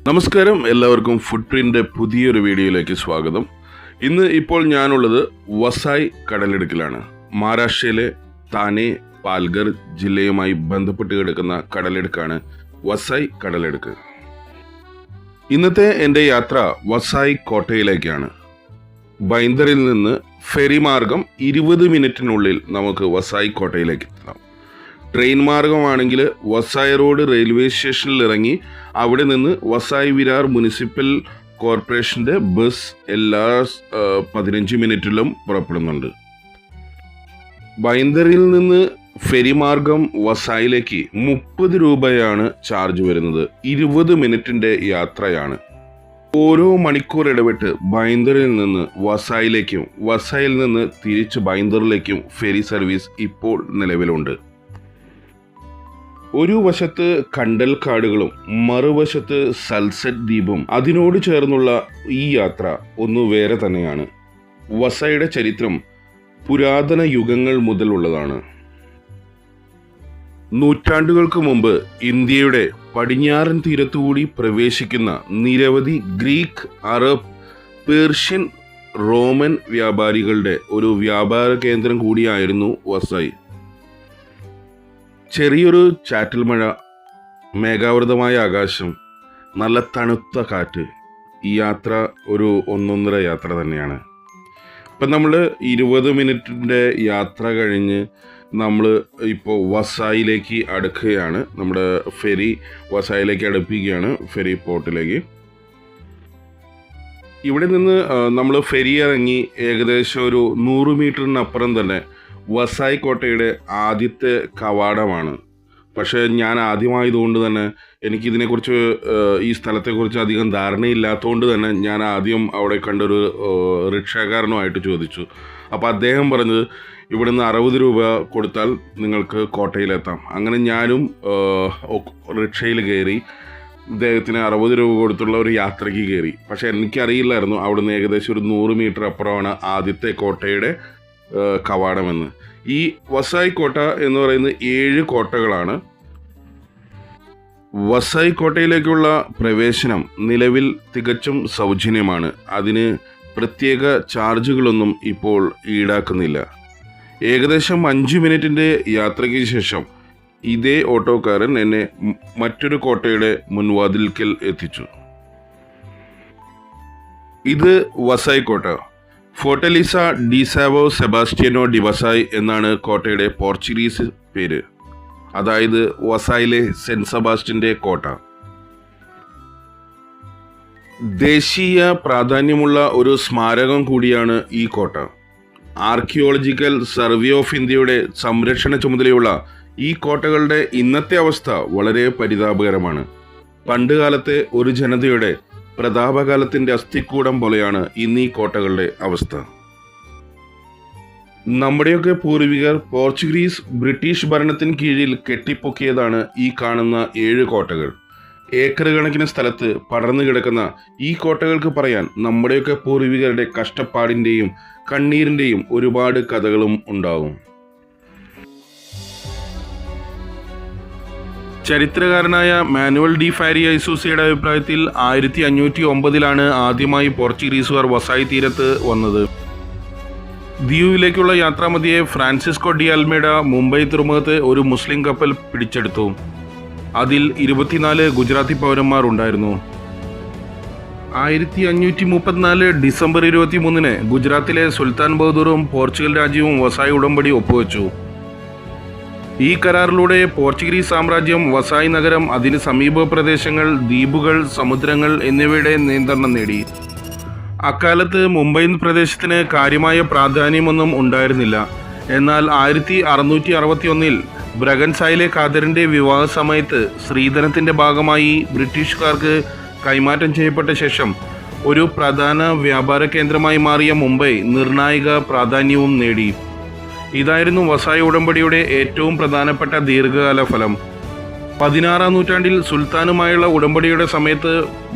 നമസ്കാരം, എല്ലാവർക്കും ഫുഡ് പ്രിൻ്റെ പുതിയൊരു വീഡിയോയിലേക്ക് സ്വാഗതം. ഇപ്പോൾ ഞാനുള്ളത് വസായ് കടലിടുക്കിലാണ്. മഹാരാഷ്ട്രയിലെ താനെ പാൽഘർ ജില്ലയുമായി ബന്ധപ്പെട്ട് കിടക്കുന്ന കടലിടുക്കാണ് വസായ് കടലിടുക്ക്. ഇന്നത്തെ എൻ്റെ യാത്ര വസായ് കോട്ടയിലേക്കാണ്. ബൈന്ദറിൽ നിന്ന് ഫെറി മാർഗം 20 മിനിറ്റിനുള്ളിൽ നമുക്ക് വസായ് കോട്ടയിലേക്ക് എത്താം. ട്രെയിൻ മാർഗമാണെങ്കിൽ വസായ് റോഡ് റെയിൽവേ സ്റ്റേഷനിൽ ഇറങ്ങി അവിടെ നിന്ന് വസായ് വിരാർ മുനിസിപ്പൽ കോർപ്പറേഷൻ്റെ ബസ് എല്ലാ 15 മിനിറ്റിലും പുറപ്പെടുന്നുണ്ട്. ബൈന്ദറിൽ നിന്ന് ഫെറി മാർഗം വസായിലേക്ക് 30 രൂപയാണ് ചാർജ് വരുന്നത്. 20 മിനിറ്റിൻ്റെ യാത്രയാണ്. ഓരോ മണിക്കൂർ ഇടവിട്ട് ബൈന്ദറിൽ നിന്ന് വസായിലേക്കും വസായിൽ നിന്ന് തിരിച്ച് ബൈന്ദറിലേക്കും ഫെറി സർവീസ് ഇപ്പോൾ നിലവിലുണ്ട്. ഒരു വശത്ത് കണ്ടൽക്കാടുകളും മറുവശത്ത് സൺസെറ്റ് ദ്വീപും. അതിനോട് ചേർന്നുള്ള ഈ യാത്ര ഒന്ന് വേറെ തന്നെയാണ്. വസായുടെ ചരിത്രം പുരാതന യുഗങ്ങൾ മുതലുള്ളതാണ്. നൂറ്റാണ്ടുകൾക്ക് മുമ്പ് ഇന്ത്യയുടെ പടിഞ്ഞാറൻ തീരത്തുകൂടി പ്രവേശിക്കുന്ന നിരവധി ഗ്രീക്ക്, അറബ്, പേർഷ്യൻ, റോമൻ വ്യാപാരികളുടെ ഒരു വ്യാപാര കേന്ദ്രം കൂടിയായിരുന്നു വസായ്. ചെറിയൊരു ചാറ്റൽ മഴ, മേഘാവൃതമായ ആകാശം, നല്ല തണുത്ത കാറ്റ്. ഈ യാത്ര ഒരു ഒന്നൊന്നര യാത്ര തന്നെയാണ്. ഇപ്പം നമ്മൾ 20 മിനിറ്റിൻ്റെ യാത്ര കഴിഞ്ഞ് നമ്മൾ ഇപ്പോൾ വസായിലേക്ക് അടുക്കുകയാണ്. നമ്മുടെ ഫെറി വസായിലേക്ക് അടുപ്പിക്കുകയാണ്, ഫെറി പോർട്ടിലേക്ക്. ഇവിടെ നിന്ന് നമ്മൾ ഫെറി ഇറങ്ങി ഏകദേശം ഒരു 100 മീറ്ററിനപ്പുറം തന്നെ വസായ് കോട്ടയുടെ ആദ്യത്തെ കവാടമാണ്. പക്ഷേ ഞാൻ ആദ്യമായതുകൊണ്ട് തന്നെ എനിക്കിതിനെക്കുറിച്ച്, ഈ സ്ഥലത്തെക്കുറിച്ച് അധികം ധാരണയില്ലാത്തതുകൊണ്ട് തന്നെ ഞാൻ ആദ്യം അവിടെ കണ്ടൊരു റിക്ഷാക്കാരനുമായിട്ട് ചോദിച്ചു. അപ്പോൾ അദ്ദേഹം പറഞ്ഞത് ഇവിടുന്ന് 60 രൂപ കൊടുത്താൽ നിങ്ങൾക്ക് കോട്ടയിലെത്താം. അങ്ങനെ ഞാനും റിക്ഷയിൽ കയറി ഇദ്ദേഹത്തിന് 60 രൂപ കൊടുത്തുള്ള ഒരു യാത്രയ്ക്ക് കയറി. പക്ഷേ എനിക്കറിയില്ലായിരുന്നു അവിടുന്ന് ഏകദേശം ഒരു 100 മീറ്റർ അപ്പുറമാണ് ആദ്യത്തെ കോട്ടയുടെ കവാടമെന്ന്. ഈ വസായ് കോട്ട എന്ന് പറയുന്നത് 7 കോട്ടകളാണ്. വസായ് കോട്ടയിലേക്കുള്ള പ്രവേശനം നിലവിൽ തികച്ചും സൗജന്യമാണ്. അതിന് പ്രത്യേക ചാർജുകളൊന്നും ഇപ്പോൾ ഈടാക്കുന്നില്ല. ഏകദേശം 5 മിനിറ്റിൻ്റെ യാത്രയ്ക്ക് ശേഷം ഇതേ ഓട്ടോക്കാരൻ എന്നെ മറ്റൊരു കോട്ടയുടെ മുൻവാതിൽക്കൽ എത്തിച്ചു. ഇത് വസായ് കോട്ട. ഫോർട്ടലീസ ഡി സാവോ സെബാസ്റ്റ്യനോ ഡി വസായ് എന്നാണ് കോട്ടയുടെ പോർച്ചുഗീസ് പേര്. അതായത് വസായിലെ സെന്റ് സെബാസ്റ്റ്യൻ്റെ കോട്ട. ദേശീയ പ്രാധാന്യമുള്ള ഒരു സ്മാരകം കൂടിയാണ് ഈ കോട്ട. ആർക്കിയോളജിക്കൽ സർവേ ഓഫ് ഇന്ത്യയുടെ സംരക്ഷണ ചുമതലയുള്ള ഈ കോട്ടകളുടെ ഇന്നത്തെ അവസ്ഥ വളരെ പരിതാപകരമാണ്. പണ്ടുകാലത്തെ ഒരു ജനതയുടെ പ്രതാപകാലത്തിൻ്റെ അസ്ഥിക്കൂടം പോലെയാണ് ഇന്ന് ഈ കോട്ടകളുടെ അവസ്ഥ. നമ്മുടെയൊക്കെ പൂർവികർ പോർച്ചുഗീസ്, ബ്രിട്ടീഷ് ഭരണത്തിന് കീഴിൽ കെട്ടിപ്പൊക്കിയതാണ് ഈ കാണുന്ന 7 കോട്ടകൾ. ഏക്കർ കണക്കിന് സ്ഥലത്ത് പടർന്നു കിടക്കുന്ന ഈ കോട്ടകൾക്ക് പറയാൻ നമ്മുടെയൊക്കെ പൂർവികരുടെ കഷ്ടപ്പാടിൻ്റെയും കണ്ണീരിൻ്റെയും ഒരുപാട് കഥകളും ഉണ്ടാകും. ചരിത്രകാരനായ മാനുവൽ ഡി ഫാരിയ ഇസൂസിയുടെ അഭിപ്രായത്തിൽ 1509 ആദ്യമായി പോർച്ചുഗീസുകാർ വസായ് തീരത്ത് വന്നത്. ദ്വീപിലേക്കുള്ള യാത്രാമധ്യേ ഫ്രാൻസിസ്കോ ഡി അൽമേഡ മുംബൈ തുറമുഖത്ത് ഒരു മുസ്ലിം കപ്പൽ പിടിച്ചെടുത്തു. അതിൽ 24 ഗുജറാത്തി പൗരന്മാർ ഉണ്ടായിരുന്നു. 1534 ഡിസംബർ 23 ഗുജറാത്തിലെ സുൽത്താൻ ബഹദൂറും പോർച്ചുഗൽ രാജ്യവും വസായ് ഉടമ്പടി ഒപ്പുവെച്ചു. ഈ കരാറിലൂടെ പോർച്ചുഗീസ് സാമ്രാജ്യം വസായ് നഗരം, അതിന് സമീപ പ്രദേശങ്ങൾ, ദ്വീപുകൾ, സമുദ്രങ്ങൾ എന്നിവയുടെ നിയന്ത്രണം നേടി. അക്കാലത്ത് മുംബൈ പ്രദേശത്തിന് കാര്യമായ പ്രാധാന്യമൊന്നും ഉണ്ടായിരുന്നില്ല. എന്നാൽ 1661 ബ്രഗൻസായിലെ ഖാദറിൻ്റെ വിവാഹ സമയത്ത് സ്ത്രീധനത്തിൻ്റെ ഭാഗമായി ബ്രിട്ടീഷുകാർക്ക് കൈമാറ്റം ചെയ്യപ്പെട്ട ശേഷം ഒരു പ്രധാന വ്യാപാര കേന്ദ്രമായി മാറിയ മുംബൈ നിർണായക പ്രാധാന്യവും നേടി. ഇതായിരുന്നു വസായ് ഉടമ്പടിയുടെ ഏറ്റവും പ്രധാനപ്പെട്ട ദീർഘകാല ഫലം. 16-ാം നൂറ്റാണ്ടിൽ സുൽത്താനുമായുള്ള ഉടമ്പടിയുടെ സമയത്ത്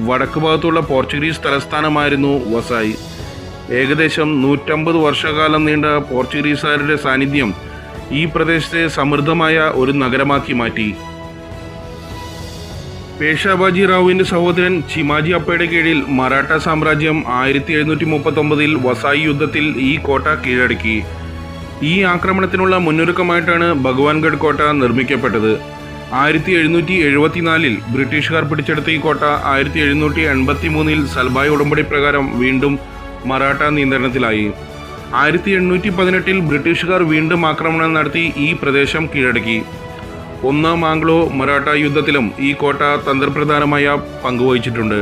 വടക്ക് ഭാഗത്തുള്ള പോർച്ചുഗീസ് തലസ്ഥാനമായിരുന്നു വസായ്. ഏകദേശം 150 വർഷക്കാലം നീണ്ട പോർച്ചുഗീസുകാരുടെ സാന്നിധ്യം ഈ പ്രദേശത്തെ സമൃദ്ധമായ ഒരു നഗരമാക്കി മാറ്റി. പേഷാബാജി റാവുവിൻ്റെ സഹോദരൻ ചിമാജി അപ്പയുടെ കീഴിൽ മറാഠ സാമ്രാജ്യം 1739 വസായി യുദ്ധത്തിൽ ഈ കോട്ട കീഴടക്കി. ഈ ആക്രമണത്തിനുള്ള മുന്നൊരുക്കമായിട്ടാണ് ഭഗവാൻഗഡ് കോട്ട നിർമ്മിക്കപ്പെട്ടത്. 1774 ബ്രിട്ടീഷുകാർ പിടിച്ചെടുത്ത ഈ കോട്ട 1783 സൽബായ് ഉടമ്പടി പ്രകാരം വീണ്ടും മറാഠ നിയന്ത്രണത്തിലായി. 1818 ബ്രിട്ടീഷുകാർ വീണ്ടും ആക്രമണം നടത്തി ഈ പ്രദേശം കീഴടക്കി. ഒന്നാം ആംഗ്ലോ മറാഠ യുദ്ധത്തിലും ഈ കോട്ട തന്ത്രപ്രധാനമായ പങ്കുവഹിച്ചിട്ടുണ്ട്.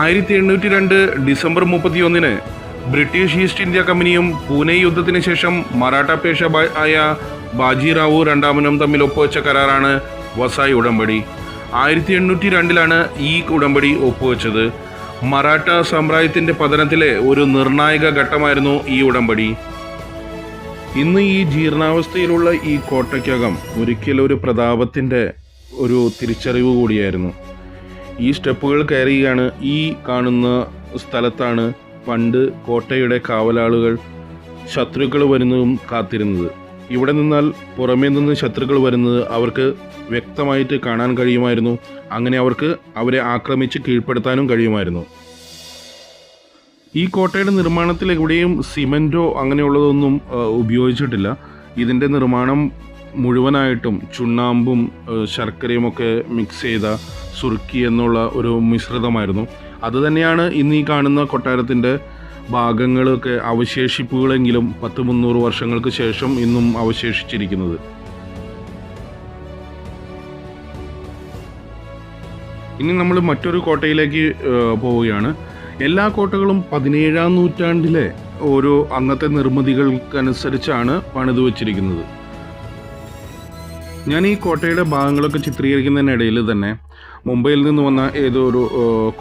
1802 ഡിസംബർ 31 ബ്രിട്ടീഷ് ഈസ്റ്റ് ഇന്ത്യ കമ്പനിയും പൂനെ യുദ്ധത്തിന് ശേഷം മറാഠ പേഷവായ ബാജി റാവു രണ്ടാമനും തമ്മിൽ ഒപ്പുവെച്ച കരാറാണ് വസായ് ഉടമ്പടി. 1802 ഈ ഉടമ്പടി ഒപ്പുവെച്ചത്. മറാഠ സാമ്രാജ്യത്തിൻ്റെ പതനത്തിലെ ഒരു നിർണായക ഘട്ടമായിരുന്നു ഈ ഉടമ്പടി. ഇന്ന് ഈ ജീർണാവസ്ഥയിലുള്ള ഈ കോട്ടയ്ക്കകം ഒരിക്കലൊരു പ്രതാപത്തിൻ്റെ ഒരു തിരിച്ചറിവ് കൂടിയായിരുന്നു. ഈ സ്റ്റെപ്പുകൾ കയറിയാണ് ഈ കാണുന്ന സ്ഥലത്താണ് പണ്ട് കോട്ടയുടെ കാവലാളുകൾ ശത്രുക്കൾ വരുന്നതും കാത്തിരുന്നത്. ഇവിടെ നിന്നാൽ പുറമേ നിന്ന് ശത്രുക്കൾ വരുന്നത് അവർക്ക് വ്യക്തമായിട്ട് കാണാൻ കഴിയുമായിരുന്നു. അങ്ങനെ അവർക്ക് അവരെ ആക്രമിച്ച് കീഴ്പ്പെടുത്താനും കഴിയുമായിരുന്നു. ഈ കോട്ടയുടെ നിർമ്മാണത്തിൽ എവിടെയും സിമൻറ്റോ അങ്ങനെയുള്ളതൊന്നും ഉപയോഗിച്ചിട്ടില്ല. ഇതിൻ്റെ നിർമ്മാണം മുഴുവനായിട്ടും ചുണ്ണാമ്പും ശർക്കരയുമൊക്കെ മിക്സ് ചെയ്ത സുർക്കി എന്നുള്ള ഒരു മിശ്രിതമായിരുന്നു. അതുതന്നെയാണ് ഇന്ന് ഈ കാണുന്ന കൊട്ടാരത്തിൻ്റെ ഭാഗങ്ങളൊക്കെ അവശേഷിപ്പുകളെങ്കിലും 100-300 വർഷങ്ങൾക്ക് ശേഷം ഇന്നും അവശേഷിച്ചിരിക്കുന്നത്. ഇനി നമ്മൾ മറ്റൊരു കോട്ടയിലേക്ക് പോവുകയാണ്. എല്ലാ കോട്ടകളും 17-ാം നൂറ്റാണ്ടിലെ ഓരോ അന്നത്തെ നിർമ്മിതികൾക്കനുസരിച്ചാണ് പണിതു വച്ചിരിക്കുന്നത്. ഞാൻ ഈ കോട്ടയുടെ ഭാഗങ്ങളൊക്കെ ചിത്രീകരിക്കുന്നതിനിടയിൽ തന്നെ മുംബൈയിൽ നിന്ന് വന്ന ഏതോ ഒരു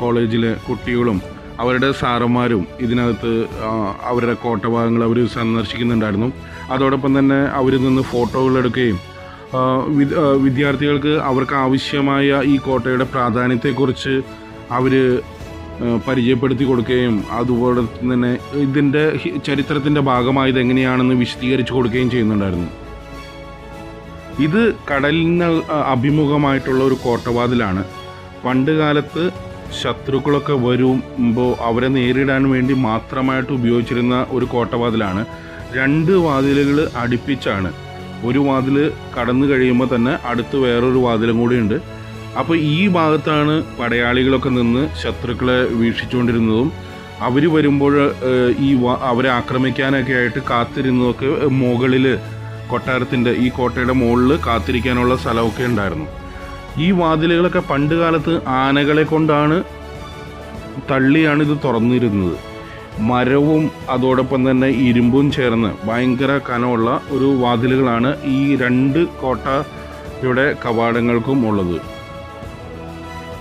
കോളേജിലെ കുട്ടികളും അവരുടെ സാറന്മാരും ഇതിനകത്ത് അവരുടെ കോട്ടഭാഗങ്ങൾ അവർ സന്ദർശിക്കുന്നുണ്ടായിരുന്നു. അതോടൊപ്പം തന്നെ അവരിൽ നിന്ന് ഫോട്ടോകൾ എടുക്കുകയും വിദ്യാർത്ഥികൾക്ക് അവർക്ക് ആവശ്യമായ ഈ കോട്ടയുടെ പ്രാധാന്യത്തെക്കുറിച്ച് അവർ പരിചയപ്പെടുത്തി കൊടുക്കുകയും അതുപോലെ തന്നെ ഇതിൻ്റെ ചരിത്രത്തിൻ്റെ ഭാഗമായത് എങ്ങനെയാണെന്ന് വിശദീകരിച്ചു കൊടുക്കുകയും ചെയ്യുന്നുണ്ടായിരുന്നു. ഇത് കടലിന് അഭിമുഖമായിട്ടുള്ള ഒരു കോട്ടവാതിലാണ്. പണ്ട് കാലത്ത് ശത്രുക്കളൊക്കെ വരുമ്പോൾ അവരെ നേരിടാൻ വേണ്ടി മാത്രമായിട്ട് ഉപയോഗിച്ചിരുന്ന ഒരു കോട്ടവാതിലാണ്. 2 വാതിലുകൾ അടുപ്പിച്ചാണ്. ഒരു വാതിൽ കടന്നു കഴിയുമ്പോൾ തന്നെ അടുത്ത് വേറൊരു വാതിലും കൂടി ഉണ്ട്. അപ്പോൾ ഈ ഭാഗത്താണ് പടയാളികളൊക്കെ നിന്ന് ശത്രുക്കളെ വീക്ഷിച്ചുകൊണ്ടിരുന്നതും അവർ വരുമ്പോൾ അവരെ ആക്രമിക്കാനൊക്കെ ആയിട്ട് കാത്തിരുന്നതൊക്കെ മുകളിൽ കൊട്ടാരത്തിൻ്റെ ഈ കോട്ടയുടെ മുകളിൽ കാത്തിരിക്കാനുള്ള സ്ഥലമൊക്കെ ഉണ്ടായിരുന്നു. ഈ വാതിലുകളൊക്കെ പണ്ട് കാലത്ത് ആനകളെ കൊണ്ടാണ് തള്ളിയാണ് ഇത് തുറന്നിരുന്നത്. മരവും അതോടൊപ്പം തന്നെ ഇരുമ്പും ചേർന്ന് ഭയങ്കര കനമുള്ള ഒരു വാതിലുകളാണ് ഈ 2 കോട്ടയുടെ കവാടങ്ങൾക്കും ഉള്ളത്.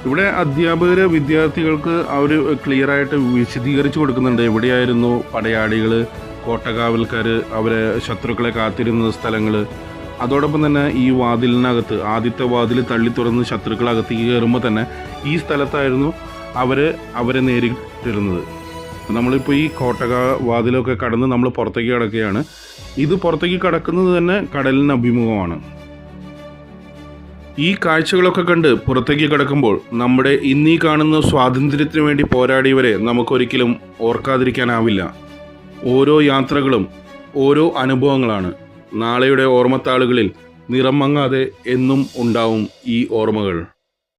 ഇവിടെ അധ്യാപകർ വിദ്യാർത്ഥികൾക്ക് അവർ ക്ലിയറായിട്ട് വിശദീകരിച്ചു കൊടുക്കുന്നുണ്ട് എവിടെയായിരുന്നു പടയാളികൾ, കോട്ടകാവൽക്കാർ, അവരെ ശത്രുക്കളെ കാത്തിരുന്ന സ്ഥലങ്ങൾ. അതോടൊപ്പം തന്നെ ഈ വാതിലിനകത്ത് ആദ്യത്തെ വാതിൽ തള്ളി തുറന്ന് ശത്രുക്കളകത്തേക്ക് കയറുമ്പോൾ തന്നെ ഈ സ്ഥലത്തായിരുന്നു അവരെ നേരിട്ടിരുന്നത്. നമ്മളിപ്പോൾ ഈ വാതിലൊക്കെ കടന്ന് നമ്മൾ പുറത്തേക്ക് കടക്കുകയാണ്. ഇത് പുറത്തേക്ക് കടക്കുന്നത് തന്നെ കടലിന് അഭിമുഖമാണ്. ഈ കാഴ്ചകളൊക്കെ കണ്ട് പുറത്തേക്ക് കിടക്കുമ്പോൾ നമ്മുടെ ഇന്നീ കാണുന്ന സ്വാതന്ത്ര്യത്തിന് വേണ്ടി പോരാടിയവരെ നമുക്കൊരിക്കലും ഓർക്കാതിരിക്കാനാവില്ല. ഓരോ യാത്രകളും ഓരോ അനുഭവങ്ങളാണ്. നാളെയുടെ ഓർമ്മത്താളുകളിൽ നിറം മങ്ങാതെ എന്നും ഉണ്ടാവും ഈ ഓർമ്മകൾ.